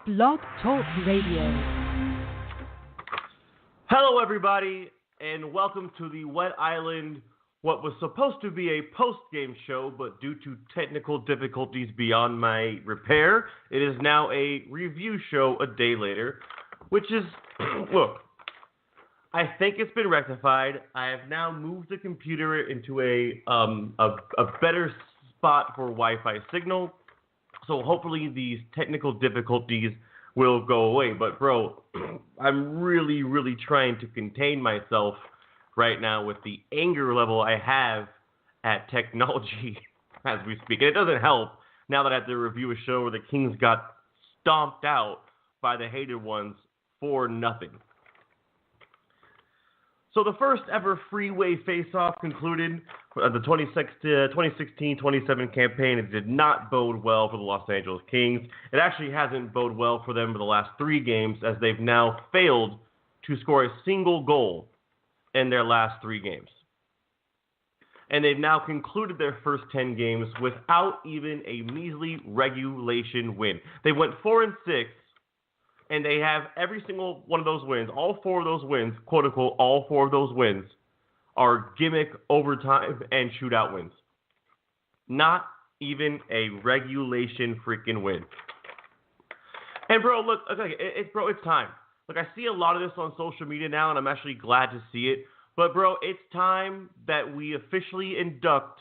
Blog Talk Radio. Hello, everybody, and welcome to the Wet Island, what was supposed to be a post-game show, but due to technical difficulties beyond my repair, it is now a review show a day later, which is, look, I think it's been rectified. I have now moved the computer into a better spot for Wi-Fi signal, so hopefully these technical difficulties will go away. But bro, I'm really trying to contain myself right now with the anger level I have at technology as we speak. And it doesn't help now that I have to review a show where the Kings got stomped out by the hated ones for nothing. So the first ever Freeway Faceoff concluded the 2016-27 campaign. It did not bode well for the Los Angeles Kings. It actually hasn't bode well for them for the last 3 games, as they've now failed to score a single goal in their last 3 games. And they've now concluded their first 10 games without even a measly regulation win. They went 4-6. And they have every single one of those wins, all 4 of those wins, quote unquote, all 4 of those wins are gimmick, overtime, and shootout wins. Not even a regulation freaking win. And bro, look, okay, it's time. Look, I see a lot of this on social media now, and I'm actually glad to see it. But bro, it's time that we officially induct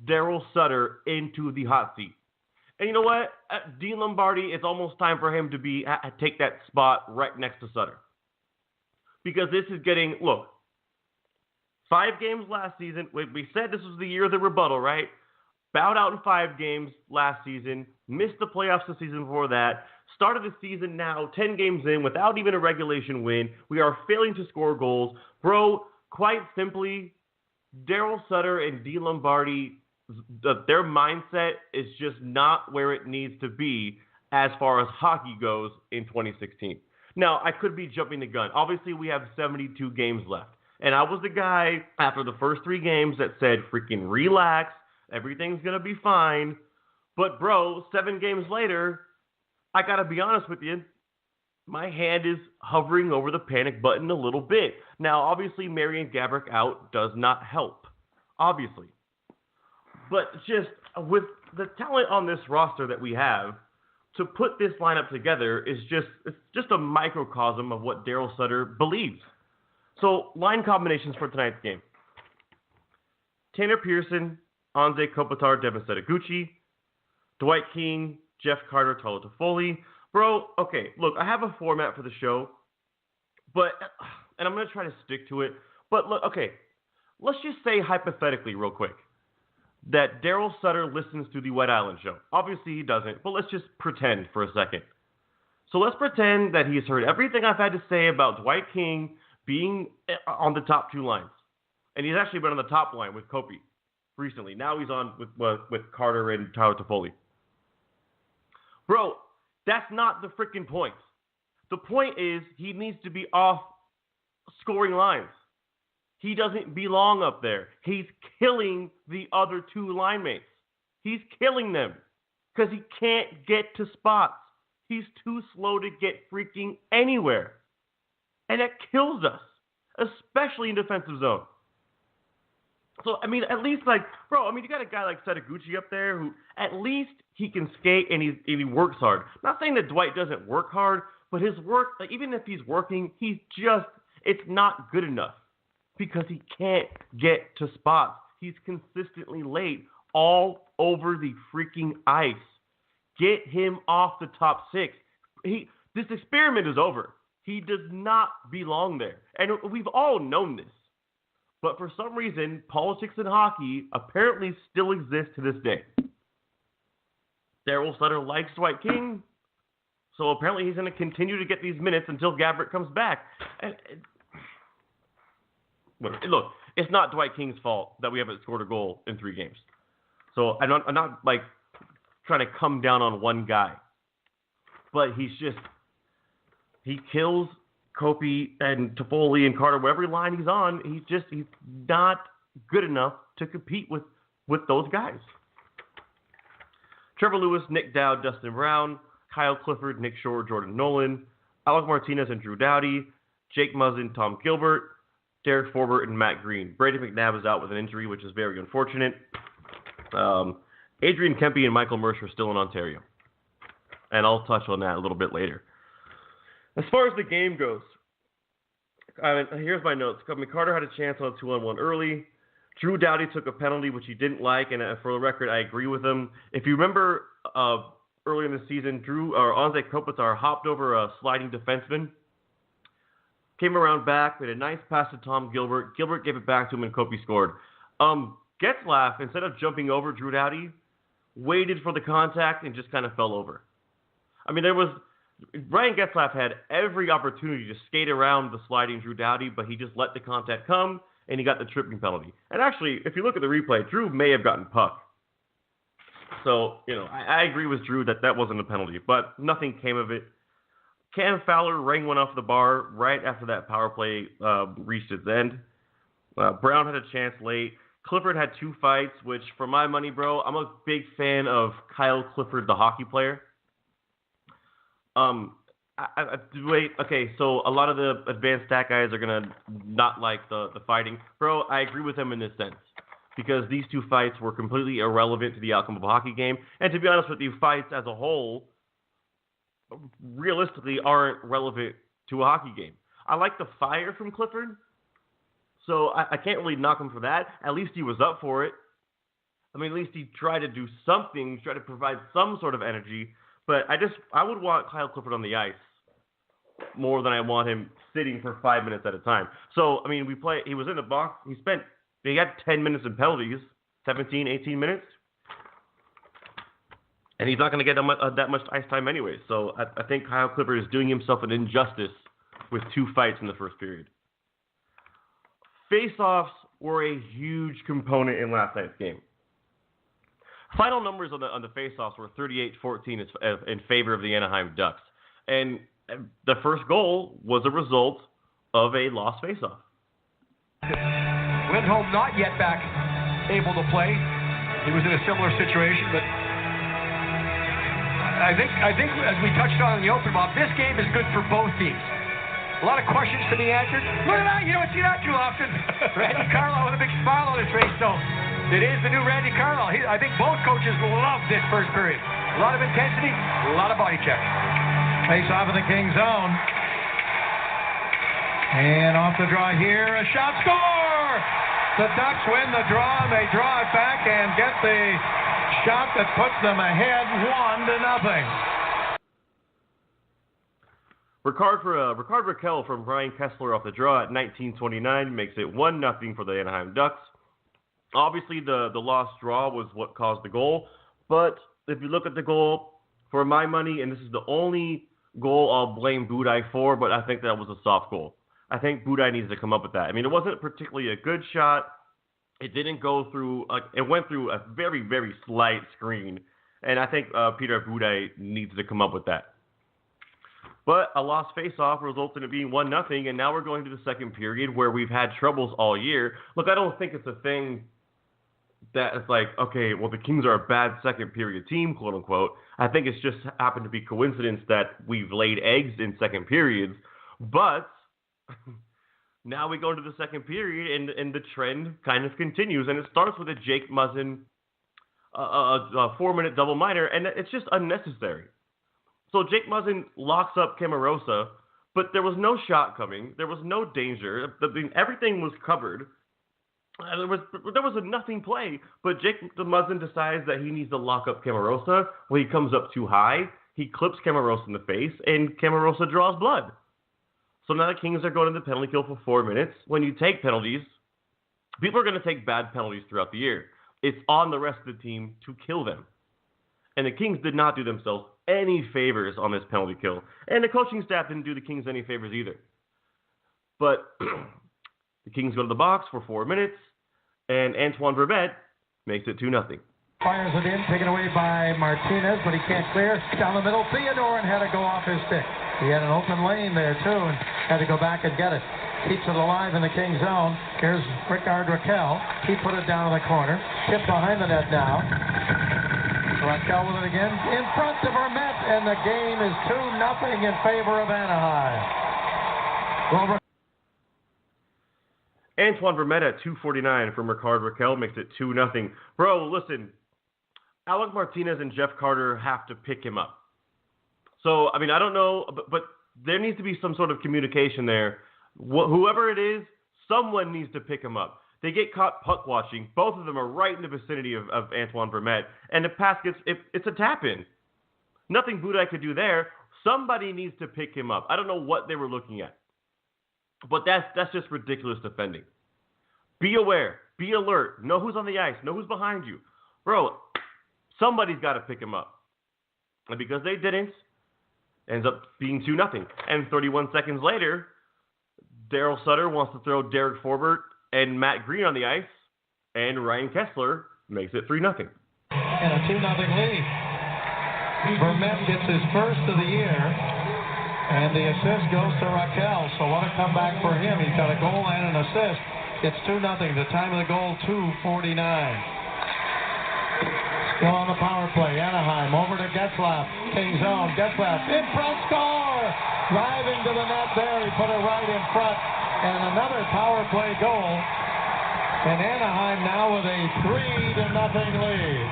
Daryl Sutter into the hot seat. And you know what? Dean Lombardi, it's almost time for him to take that spot right next to Sutter. Because this is getting, look, 5 games last season. We said this was the year of the rebuttal, right? Bowed out in 5 games last season. Missed the playoffs the season before that. Started the season now 10 games in without even a regulation win. We are failing to score goals. Bro, quite simply, Daryl Sutter and Dean Lombardi, their mindset is just not where it needs to be as far as hockey goes in 2016. Now, I could be jumping the gun. Obviously, we have 72 games left. And I was the guy after the first 3 games that said, freaking relax, everything's going to be fine. But bro, 7 games later, I got to be honest with you, my hand is hovering over the panic button a little bit. Now, obviously, Marian Gaborik out does not help. Obviously. But just with the talent on this roster that we have, to put this lineup together is just a microcosm of what Daryl Sutter believes. So, line combinations for tonight's game. Tanner Pearson, Anze Kopitar, Devin Setoguchi, Dwight King, Jeff Carter, Tolo Toffoli. Bro, okay, look, I have a format for the show, and I'm going to try to stick to it. But look, okay, let's just say hypothetically real quick that Daryl Sutter listens to the Wet Island show. Obviously he doesn't, but let's just pretend for a second. So let's pretend that he's heard everything I've had to say about Dwight King being on the top 2 lines. And he's actually been on the top line with Kopi recently. Now he's on with Carter and Tyler Toffoli. Bro, that's not the freaking point. The point is he needs to be off scoring lines. He doesn't belong up there. He's killing the other 2 line mates. He's killing them because he can't get to spots. He's too slow to get freaking anywhere. And that kills us, especially in defensive zone. So, I mean, at least you got a guy like Setoguchi up there who at least he can skate and he works hard. I'm not saying that Dwight doesn't work hard, but his work, even if he's working, it's not good enough. Because he can't get to spots. He's consistently late all over the freaking ice. Get him off the top 6. This experiment is over. He does not belong there. And we've all known this. But for some reason, politics in hockey apparently still exists to this day. Daryl Sutter likes Dwight King, so apparently he's going to continue to get these minutes until Gaborik comes back. Look, it's not Dwight King's fault that we haven't scored a goal in 3 games. So I'm not trying to come down on one guy. But he kills Kopi and Toffoli and Carter, whatever line he's on. He's not good enough to compete with those guys. Trevor Lewis, Nick Dowd, Dustin Brown, Kyle Clifford, Nick Shore, Jordan Nolan, Alec Martinez and Drew Doughty, Jake Muzzin, Tom Gilbert, Derek Forbert, and Matt Green. Brady McNabb is out with an injury, which is very unfortunate. Adrian Kempe and Michael Mercer are still in Ontario. And I'll touch on that a little bit later. As far as the game goes, here's my notes. McCarter had a chance on a 2-on-1 early. Drew Doughty took a penalty, which he didn't like, and for the record, I agree with him. If you remember earlier in the season, Anze Kopitar hopped over a sliding defenseman, came around back, made a nice pass to Tom Gilbert. Gilbert gave it back to him, and Kopi scored. Getzlaf, instead of jumping over Drew Doughty, waited for the contact and just kind of fell over. I mean, Ryan Getzlaf had every opportunity to skate around the sliding Drew Doughty, but he just let the contact come, and he got the tripping penalty. And actually, if you look at the replay, Drew may have gotten puck. So, I agree with Drew that wasn't a penalty, but nothing came of it. Cam Fowler rang one off the bar right after that power play reached its end. Brown had a chance late. Clifford had 2 fights, which, for my money, bro, I'm a big fan of Kyle Clifford, the hockey player. Okay, so a lot of the advanced stat guys are going to not like the fighting. Bro, I agree with them in this sense, because these 2 fights were completely irrelevant to the outcome of a hockey game. And to be honest with you, fights as a whole realistically aren't relevant to a hockey game. I like the fire from Clifford, so I can't really knock him for that. At least he was up for it. I mean, at least he tried to do something, try to provide some sort of energy. But I would want Kyle Clifford on the ice more than I want him sitting for 5 minutes at a time. So, I mean, he was in the box. He had 10 minutes in penalties, 17, 18 minutes. And he's not going to get that much ice time anyway. So I think Kyle Clifford is doing himself an injustice with 2 fights in the first period. Faceoffs were a huge component in last night's game. Final numbers on the faceoffs were 38-14 in favor of the Anaheim Ducks. And the first goal was a result of a lost faceoff. Lindholm not yet back able to play. He was in a similar situation, but I think as we touched on in the open, Bob, this game is good for both teams. A lot of questions to be answered. Look at that, you don't see that too often. Randy Carlo with a big smile on his face, so it is the new Randy Carlo. I think both coaches love this first period. A lot of intensity, a lot of body check. Face off in the Kings zone. And off the draw here, a shot, score! The Ducks win the draw, and they draw it back and get the shot that puts them ahead 1-0. Ricard Raquel from Brian Kessler off the draw at 19:29 makes it 1-0 for the Anaheim Ducks. Obviously, the lost draw was what caused the goal, but if you look at the goal, for my money, and this is the only goal I'll blame Budaj for, but I think that was a soft goal. I think Budaj needs to come up with that. I mean, it wasn't particularly a good shot. It didn't go through, it went through a very, very slight screen, and I think Peter Budaj needs to come up with that. But a lost face-off results in it being 1-0, and now we're going to the second period where we've had troubles all year. Look, I don't think it's a thing that it's like, okay, well, the Kings are a bad second period team, quote unquote. I think it's just happened to be coincidence that we've laid eggs in second periods. But now we go into the second period, and the trend kind of continues, and it starts with a Jake Muzzin, a 4-minute double minor, and it's just unnecessary. So Jake Muzzin locks up Camerosa, but there was no shot coming. There was no danger. Everything was covered. There was a nothing play, but Jake Muzzin decides that he needs to lock up Camerosa. Well, he comes up too high. He clips Camerosa in the face, and Camerosa draws blood. So now the Kings are going to the penalty kill for 4 minutes. When you take penalties, people are going to take bad penalties throughout the year. It's on the rest of the team to kill them. And the Kings did not do themselves any favors on this penalty kill. And the coaching staff didn't do the Kings any favors either. But the Kings go to the box for 4 minutes, and Antoine Vermette makes it 2-0. Fires it in, taken away by Martinez, but he can't clear. Down the middle, Theodore, and had to go off his stick. He had an open lane there, too, and had to go back and get it. Keeps it alive in the Kings zone. Here's Ricard Raquel. He put it down in the corner. Tip behind the net now. Raquel with it again. In front of Vermette, and the game is 2-0 in favor of Anaheim. Well, Antoine Vermette at 2:49 from Ricard Raquel makes it 2-0. Bro, listen, Alec Martinez and Jeff Carter have to pick him up. So, I mean, I don't know, but there needs to be some sort of communication there. Whoever it is, someone needs to pick him up. They get caught puck watching. Both of them are right in the vicinity of Antoine Vermette, and the pass it's a tap-in. Nothing Budaj could do there. Somebody needs to pick him up. I don't know what they were looking at. But that's just ridiculous defending. Be aware. Be alert. Know who's on the ice. Know who's behind you. Bro, somebody's got to pick him up. And because they didn't, ends up being 2-0. And 31 seconds later, Daryl Sutter wants to throw Derek Forbort and Matt Green on the ice, and Ryan Kessler makes it 3-0. And a 2-0 lead. Vermette gets his first of the year. And the assist goes to Raquel, so what a comeback for him. He's got a goal and an assist. It's 2-0. The time of the goal, 2:49. Still on the power play. Anaheim over to Getzlaf. King zone. Getzlaf in front, score! Driving to the net there. He put it right in front. And another power play goal. And Anaheim now with a 3-0 lead.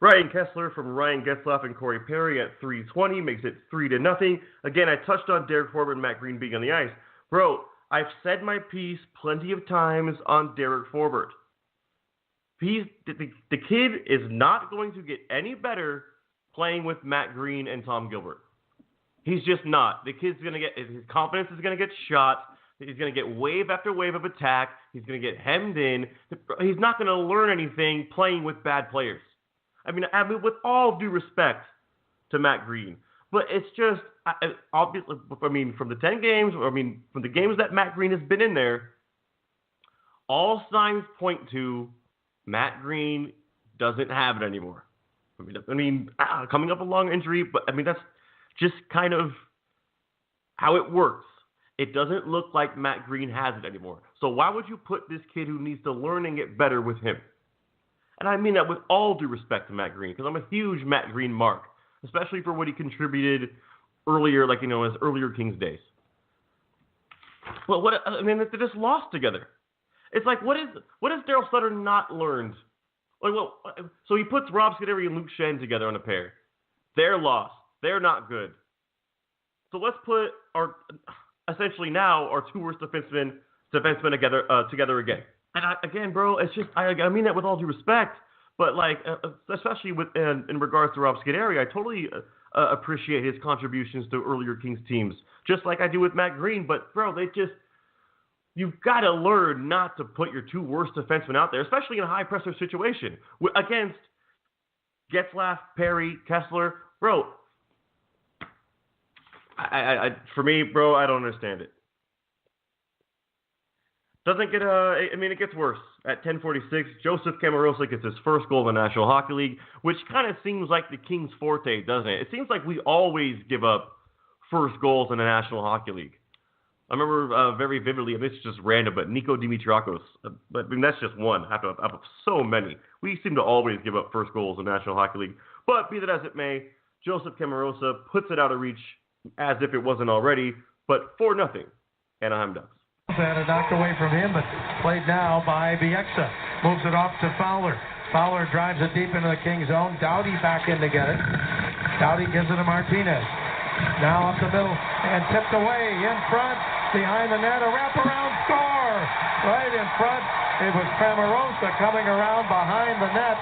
Ryan Kessler from Ryan Getzlaf and Corey Perry at 3:20 makes it 3-0. Again, I touched on Derek Forbort and Matt Green being on the ice. Bro, I've said my piece plenty of times on Derek Forbort. The kid is not going to get any better playing with Matt Green and Tom Gilbert. He's just not. The kid's going to get, his confidence is going to get shot. He's going to get wave after wave of attack. He's going to get hemmed in. He's not going to learn anything playing with bad players. I mean, with all due respect to Matt Green, but it's just obviously. I mean, from the 10 games, from the games that Matt Green has been in there, all signs point to Matt Green doesn't have it anymore. Coming up a long injury, but that's just kind of how it works. It doesn't look like Matt Green has it anymore. So why would you put this kid who needs to learn and get better with him? And I mean that with all due respect to Matt Green, because I'm a huge Matt Green mark, especially for what he contributed earlier, his earlier Kings days. Well, they just lost together. It's like, what has Daryl Sutter not learned? So he puts Rob Scuderi and Luke Shen together on a pair. They're lost. They're not good. So let's put our two worst defensemen together again. And again, bro, it's just I mean that with all due respect, but especially in regards to Rob Scuderi, I totally appreciate his contributions to earlier Kings teams, just like I do with Matt Green. But bro, you've got to learn not to put your two worst defensemen out there, especially in a high pressure situation against Getzlaf, Perry, Kessler, bro. For me, bro, I don't understand it. Doesn't get it gets worse. At 10:46, Joseph Camarosa gets his first goal in the National Hockey League, which kind of seems like the Kings' forte, doesn't it? It seems like we always give up first goals in the National Hockey League. I remember very vividly, and this is just random, but Nico Dimitriakos, that's just one out of so many. We seem to always give up first goals in the National Hockey League. But be that as it may, Joseph Camarosa puts it out of reach as if it wasn't already, but 4-0, Anaheim Ducks. And knocked away from him, but played now by Bieksa. Moves it off to Fowler. Fowler drives it deep into the King zone. Doughty back in to get it. Doughty gives it to Martinez. Now up the middle and tipped away in front, behind the net. A wraparound score right in front. It was Camarosa coming around behind the net.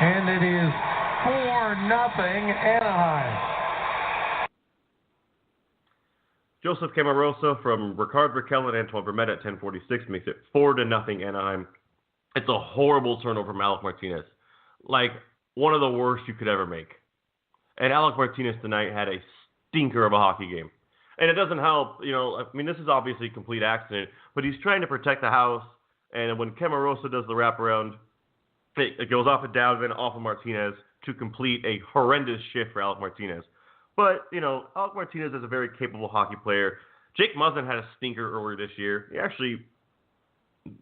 And it is 4-0 Anaheim. Joseph Camarosa from Ricard Raquel and Antoine Vermette at 10:46 makes it 4-0 Anaheim. It's a horrible turnover from Alec Martinez. One of the worst you could ever make. And Alec Martinez tonight had a stinker of a hockey game. And it doesn't help, this is obviously a complete accident, but he's trying to protect the house. And when Camarosa does the wraparound, it goes off of Dowd, then off of Martinez to complete a horrendous shift for Alec Martinez. But, Alec Martinez is a very capable hockey player. Jake Muzzin had a stinker earlier this year. He actually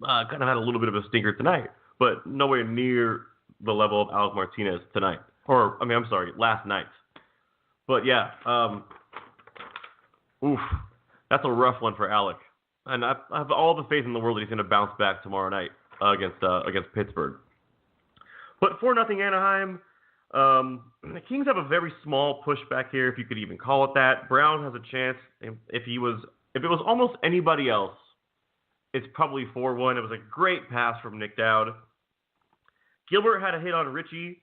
kind of had a little bit of a stinker tonight. but nowhere near the level of Alec Martinez tonight. Last night. But yeah, that's a rough one for Alec. And I have all the faith in the world that he's going to bounce back tomorrow night against Pittsburgh. But 4-0 Anaheim. The Kings have a very small pushback here, if you could even call it that. Brown has a chance. If it was almost anybody else, it's probably 4-1. It was a great pass from Nick Dowd. Gilbert had a hit on Richie,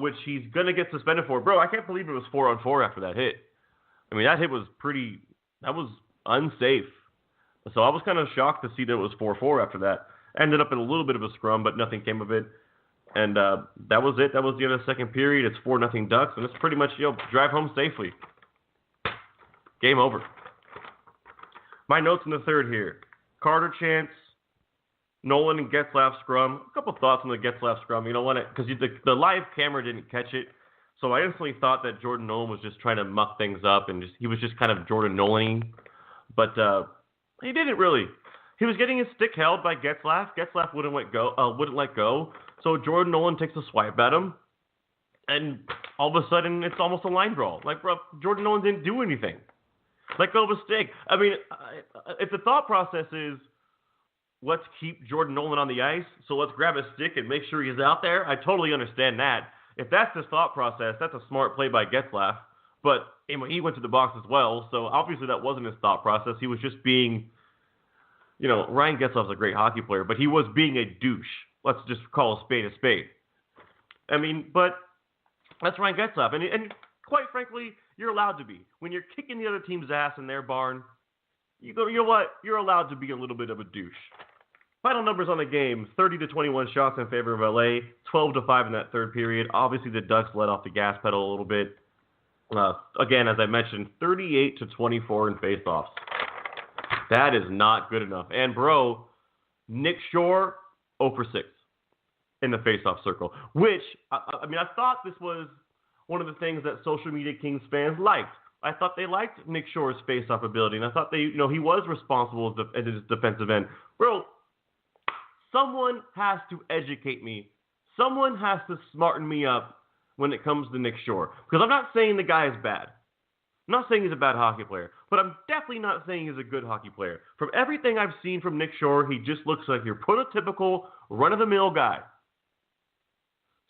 which he's going to get suspended for. Bro, I can't believe it was 4-on-4 after that hit. I mean, that hit was that was unsafe. So I was kind of shocked to see that it was 4-4 after that. Ended up in a little bit of a scrum, but nothing came of it. And that was it. That was the end of the second period. It's 4-0 Ducks, and it's pretty much, drive home safely. Game over. My notes in the third here. Carter chance, Nolan and Getzlaff scrum. A couple thoughts on the Getzlaff scrum. You know what? Because the live camera didn't catch it. So I instantly thought that Jordan Nolan was just trying to muck things up, and he was just kind of Jordan Nolan-ing. But he didn't really. He was getting his stick held by Getzlaff. Getzlaff wouldn't let go. So Jordan Nolan takes a swipe at him, and all of a sudden it's almost a line draw. Like, bro, Jordan Nolan didn't do anything. Let go of a stick. I mean, if the thought process is let's keep Jordan Nolan on the ice, so let's grab a stick and make sure he's out there, I totally understand that. If that's his thought process, that's a smart play by Getzlaff. But he went to the box as well, so obviously that wasn't his thought process. He was just being, Ryan Getzlaff's a great hockey player, but he was being a douche. Let's just call a spade a spade. I mean, but that's Ryan Getzlaff. And quite frankly, you're allowed to be. When you're kicking the other team's ass in their barn, you know what? You're allowed to be a little bit of a douche. Final numbers on the game, 30-21 shots in favor of LA, 12-5 in that third period. Obviously, the Ducks let off the gas pedal a little bit. Again, as I mentioned, 38-24 in faceoffs. That is not good enough. And, bro, Nick Shore, 0 for 6 in the faceoff circle, which, I thought this was one of the things that social media Kings fans liked. I thought they liked Nick Shore's faceoff ability, and I thought he was responsible at his defensive end. Bro, someone has to educate me. Someone has to smarten me up when it comes to Nick Shore, because I'm not saying the guy is bad. I'm not saying he's a bad hockey player, but I'm definitely not saying he's a good hockey player. From everything I've seen from Nick Shore, he just looks like your prototypical run-of-the-mill guy.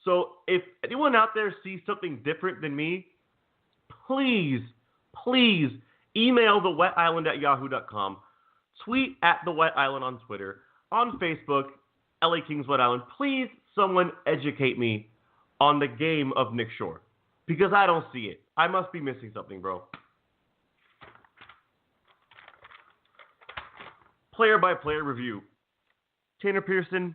So if anyone out there sees something different than me, please email thewettisland@yahoo.com, tweet at The Wet Island on Twitter, on Facebook, LA Kings Wet Island. Please, someone educate me on the game of Nick Shore, because I don't see it. I must be missing something, bro. Player-by-player review. Tanner Pearson.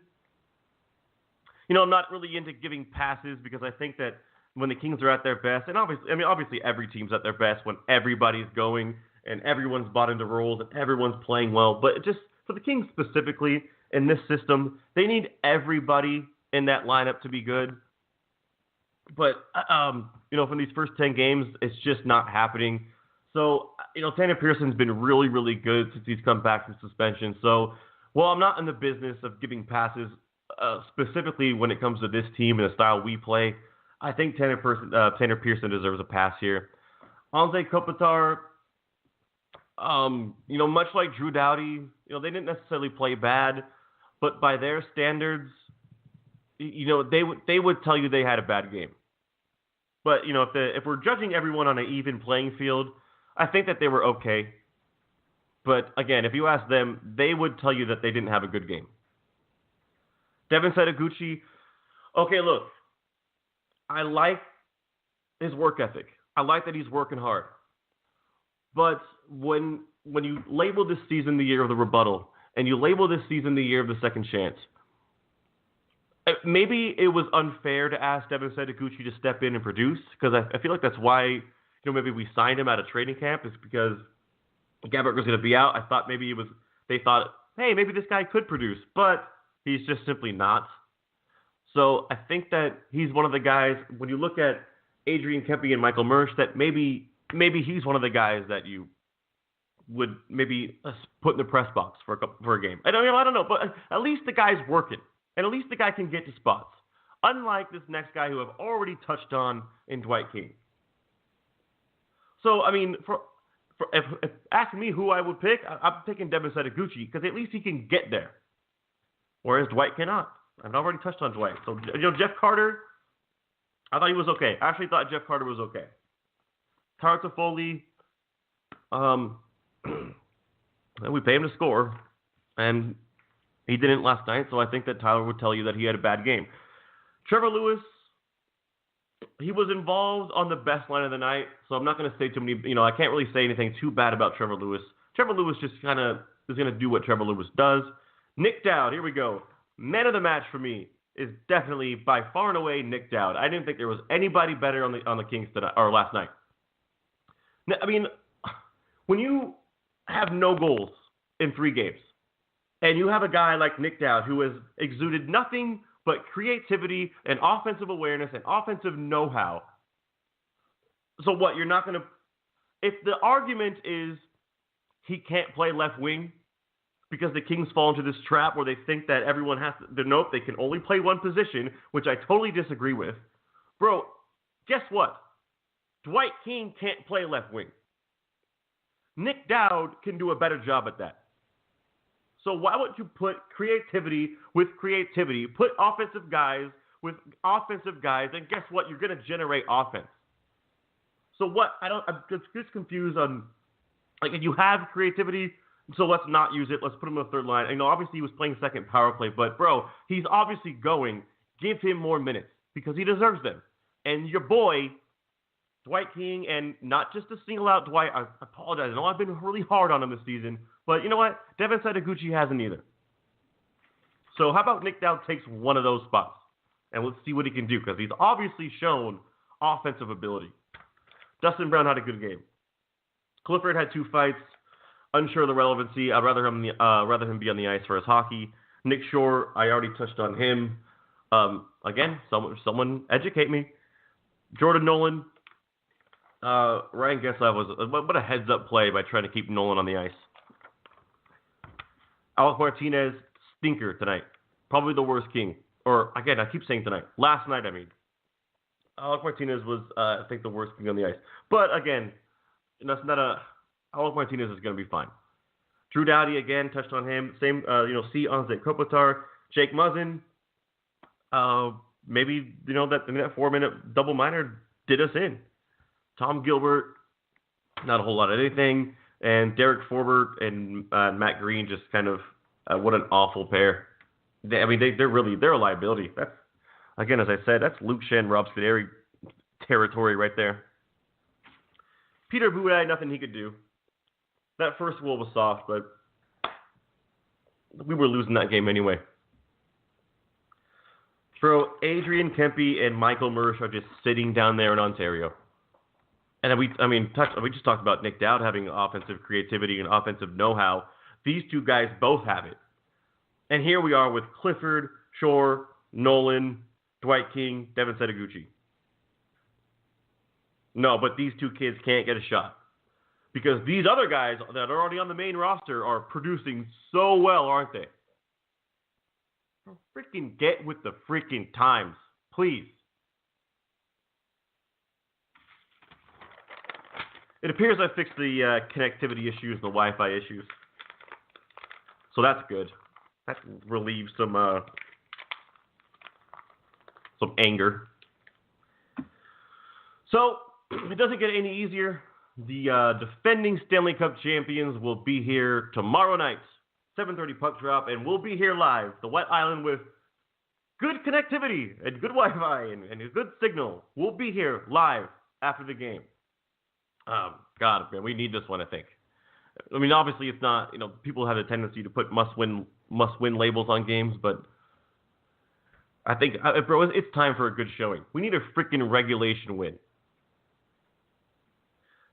I'm not really into giving passes because I think that when the Kings are at their best, and obviously every team's at their best when everybody's going and everyone's bought into roles and everyone's playing well. But just for the Kings specifically in this system, they need everybody in that lineup to be good. But, from these first 10 games, it's just not happening. So, Tanner Pearson's been really, really good since he's come back from suspension. So, while I'm not in the business of giving passes, specifically when it comes to this team and the style we play, I think Tanner Pearson deserves a pass here. Anze Kopitar, much like Drew Doughty, they didn't necessarily play bad, but by their standards, they would tell you they had a bad game. But, if we're judging everyone on an even playing field, I think that they were okay. But, again, if you ask them, they would tell you that they didn't have a good game. Devin Setaguchi, okay, look, I like his work ethic. I like that he's working hard. But when you label this season the year of the rebuttal, and you label this season the year of the second chance, maybe it was unfair to ask Devin Setaguchi to step in and produce, because I feel like that's why maybe we signed him out of training camp, is because Gabbert was going to be out. I thought maybe they thought, hey, maybe this guy could produce, but he's just simply not. So I think that he's one of the guys, when you look at Adrian Kempe and Michael Mersch, that maybe he's one of the guys that you would maybe put in the press box for a game. I don't know, but at least the guy's working. And at least the guy can get to spots. Unlike this next guy who I've already touched on in Dwight King. So, I mean, if asking me who I would pick, I'm picking Devin Setaguchi because at least he can get there. Whereas Dwight cannot. I've already touched on Dwight. So, Jeff Carter, I thought he was okay. I actually thought Jeff Carter was okay. Tyler Toffoli, we pay him to score, and he didn't last night, so I think that Tyler would tell you that he had a bad game. Trevor Lewis, he was involved on the best line of the night, so I'm not going to say too many, I can't really say anything too bad about Trevor Lewis. Trevor Lewis just kind of is going to do what Trevor Lewis does. Nick Dowd, here we go. Man of the match for me is definitely by far and away Nick Dowd. I didn't think there was anybody better on the Kings tonight, or last night. I mean, when you have no goals in 3 games, and you have a guy like Nick Dowd who has exuded nothing but creativity and offensive awareness and offensive know-how. So what, you're not going to... If the argument is he can't play left wing because the Kings fall into this trap where they think that everyone has to... Nope, they can only play one position, which I totally disagree with. Bro, guess what? Dwight King can't play left wing. Nick Dowd can do a better job at that. So why would you put creativity with creativity, put offensive guys with offensive guys, and guess what? You're going to generate offense. So what? I'm just confused on, like, if you have creativity, so let's not use it. Let's put him on the third line. Obviously he was playing second power play, but bro, he's obviously going. Give him more minutes because he deserves them. And your boy, Dwight King, and not just to single out Dwight, I apologize. I know I've been really hard on him this season, but you know what? Devin Setaguchi hasn't either. So how about Nick Dowd takes one of those spots, and let's see what he can do, because he's obviously shown offensive ability. Dustin Brown had a good game. Clifford had 2 fights. Unsure of the relevancy. I'd rather him be on the ice for his hockey. Nick Shore, I already touched on him. Again, someone educate me. Jordan Nolan. Ryan Getzlaf was a heads-up play by trying to keep Nolan on the ice. Alex Martinez, stinker tonight. Probably the worst King. Or, again, I keep saying tonight. Last night, I mean. Alex Martinez was, I think, the worst King on the ice. But, again, that's not a... Alex Martinez is going to be fine. Drew Doughty, again, touched on him. Same, C. Anze Kopitar. Jake Muzzin. Maybe, that 4-minute double minor did us in. Tom Gilbert, not a whole lot of anything. And Derek Forbert and Matt Green just kind of, what an awful pair. They're a liability. That's, again, as I said, that's Luke Shen, Rob Scuderi territory right there. Peter Boudet, nothing he could do. That first goal was soft, but we were losing that game anyway. So Adrian Kempe and Michael Mersch are just sitting down there in Ontario. And we just talked about Nick Dowd having offensive creativity and offensive know-how. These two guys both have it. And here we are with Clifford, Shore, Nolan, Dwight King, Devin Setaguchi. No, but these two kids can't get a shot. Because these other guys that are already on the main roster are producing so well, aren't they? Freaking get with the freaking times, please. It appears I fixed the connectivity issues and the Wi-Fi issues. So that's good. That relieves some anger. So, it doesn't get any easier. The defending Stanley Cup champions will be here tomorrow night, 7:30 puck drop, and we'll be here live, the Wet Island, with good connectivity and good Wi-Fi and a good signal. We'll be here live after the game. God, man, we need this one, I think. I mean, obviously it's not, people have a tendency to put must-win labels on games, but I think, bro, it's time for a good showing. We need a freaking regulation win.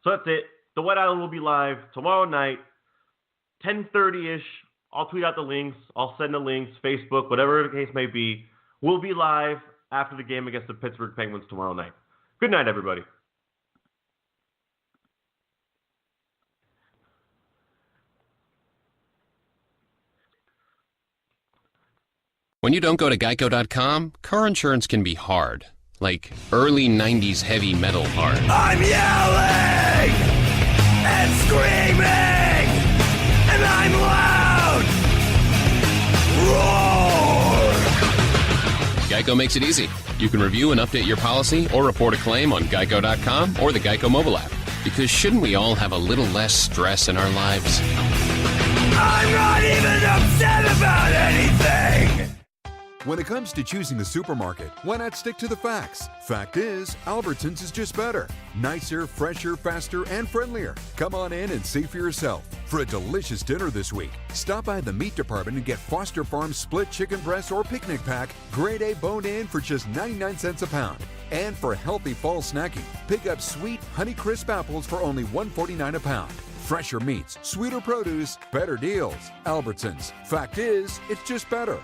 So that's it. The Wet Island will be live tomorrow night, 10:30-ish. I'll tweet out the links. I'll send the links, Facebook, whatever the case may be. We'll be live after the game against the Pittsburgh Penguins tomorrow night. Good night, everybody. When you don't go to Geico.com, car insurance can be hard. Like early 90s heavy metal hard. I'm yelling and screaming and I'm loud. Roar! Geico makes it easy. You can review and update your policy or report a claim on Geico.com or the Geico mobile app. Because shouldn't we all have a little less stress in our lives? I'm not even upset about anything! When it comes to choosing a supermarket, why not stick to the facts? Fact is, Albertsons is just better. Nicer, fresher, faster, and friendlier. Come on in and see for yourself. For a delicious dinner this week, stop by the meat department and get Foster Farms split chicken breast or picnic pack, grade A bone-in for just 99 cents a pound. And for healthy fall snacking, pick up sweet Honeycrisp apples for only $1.49 a pound. Fresher meats, sweeter produce, better deals. Albertsons. Fact is, it's just better.